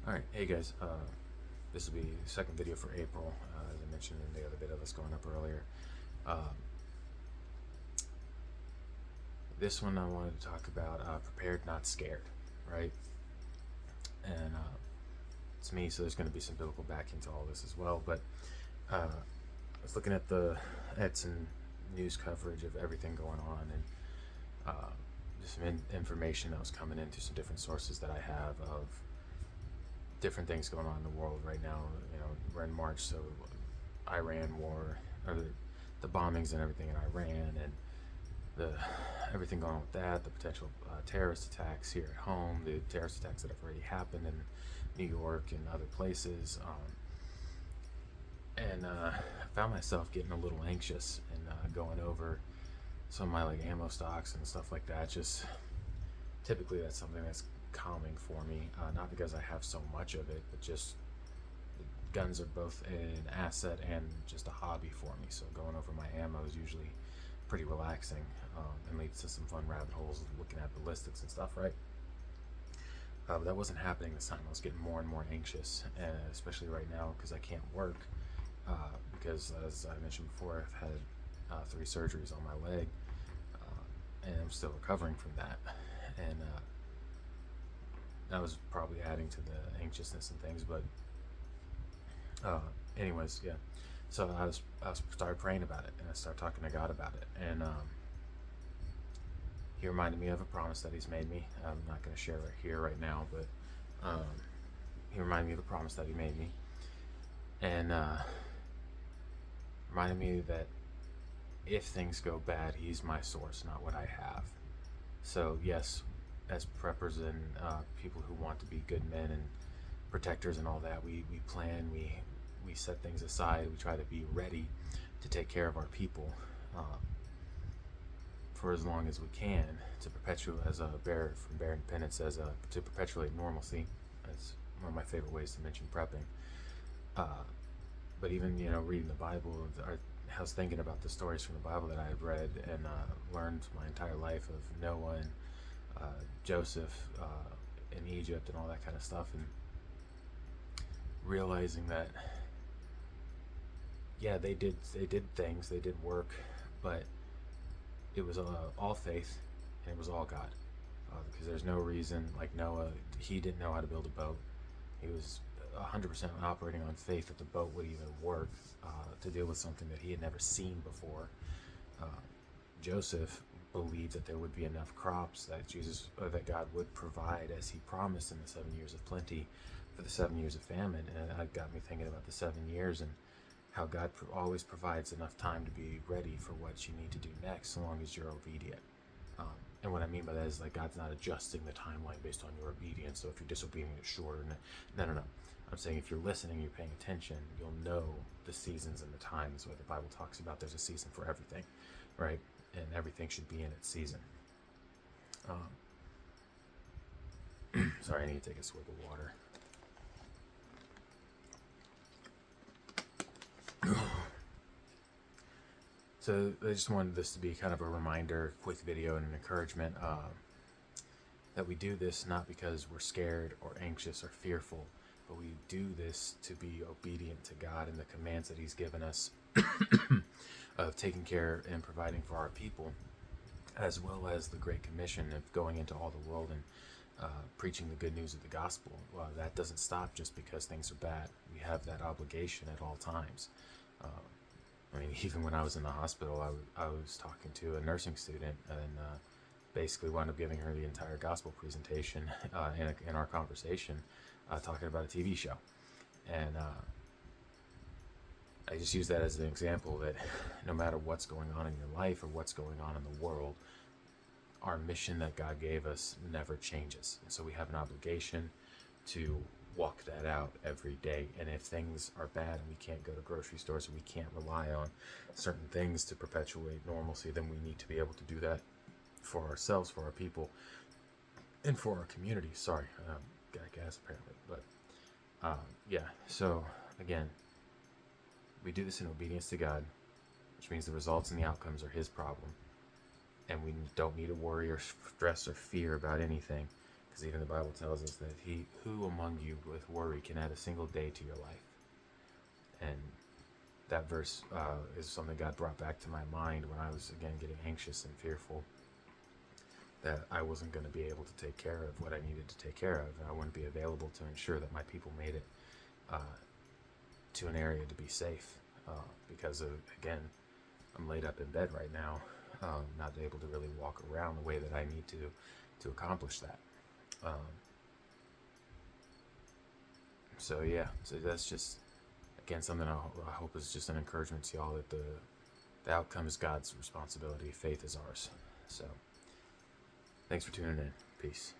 Alright, hey guys, this will be the second video for April, as I mentioned in the other video that's going up earlier. Um, this one I wanted to talk about prepared, not scared, right? And it's me, so there's going to be some biblical backing to all this as well. But I was looking at some news coverage of everything going on, and just some information that was coming into some different sources that I have of different things going on in the world right now. You know, we're in March, so Iran war, or the bombings and everything in Iran, and the everything going on with that, the potential terrorist attacks here at home, the terrorist attacks that have already happened in New York and other places. And I found myself getting a little anxious and going over some of my like ammo stocks and stuff like that. Just typically that's something that's calming for me, not because I have so much of it, but just guns are both an asset and just a hobby for me. So going over my ammo is usually pretty relaxing, and leads to some fun rabbit holes looking at ballistics and stuff, right? But that wasn't happening this time. I was getting more and more anxious, and especially right now because I can't work, because as I mentioned before, I've had 3 surgeries on my leg, and I'm still recovering from that. And that was probably adding to the anxiousness and things. But anyways, yeah. So I started praying about it, and I started talking to God about it, and he reminded me of a promise that he's made me. I'm not going to share it here right now, but he reminded me of a promise that he made me, and reminded me that if things go bad, he's my source, not what I have. So yes, as preppers and people who want to be good men and protectors and all that, we plan, we set things aside, we try to be ready to take care of our people for as long as we can, to perpetuate, as a bear from Bear Independence says, to perpetuate normalcy. That's one of my favorite ways to mention prepping. But even, you know, reading the Bible, I was thinking about the stories from the Bible that I had read and learned my entire life of Noah and Joseph in Egypt and all that kind of stuff, and realizing that yeah, they did things, they did work, but it was all faith, and it was all God, because there's no reason, like Noah, he didn't know how to build a boat. He was 100% operating on faith that the boat would even work to deal with something that he had never seen before. Joseph believed that there would be enough crops that God would provide, as he promised in the 7 years of plenty for the 7 years of famine. And that got me thinking about the 7 years and how God always provides enough time to be ready for what you need to do next, so long as you're obedient. And what I mean by that is, like, God's not adjusting the timeline based on your obedience. So if you're disobedient, it's shorter. No. I'm saying if you're listening, you're paying attention, you'll know the seasons and the times. Where the Bible talks about there's a season for everything, right? And everything should be in its season. Sorry, I need to take a swig of water. So I just wanted this to be kind of a reminder, quick video, and an encouragement that we do this not because we're scared or anxious or fearful, but we do this to be obedient to God and the commands that he's given us of taking care and providing for our people, as well as the Great Commission of going into all the world and preaching the good news of the gospel. Well, that doesn't stop just because things are bad. We have that obligation at all times. I mean, even when I was in the hospital, I was talking to a nursing student, and basically wound up giving her the entire gospel presentation in our conversation, talking about a TV show. And I just use that as an example that no matter what's going on in your life or what's going on in the world, our mission that God gave us never changes. And so we have an obligation to walk that out every day. And if things are bad and we can't go to grocery stores and we can't rely on certain things to perpetuate normalcy, then we need to be able to do that for ourselves, for our people, and for our community. Sorry, got gas apparently. But yeah, so again, we do this in obedience to God, which means the results and the outcomes are his problem. And we don't need to worry or stress or fear about anything, Because even the Bible tells us that he who among you with worry can add a single day to your life. And that verse is something God brought back to my mind when I was, again, getting anxious and fearful that I wasn't going to be able to take care of what I needed to take care of. And I wouldn't be available to ensure that my people made it to an area to be safe. Because, again, I'm laid up in bed right now, not able to really walk around the way that I need to accomplish that. So that's just, again, something I hope is just an encouragement to y'all that the outcome is God's responsibility. Faith is ours. So thanks for tuning in. Peace.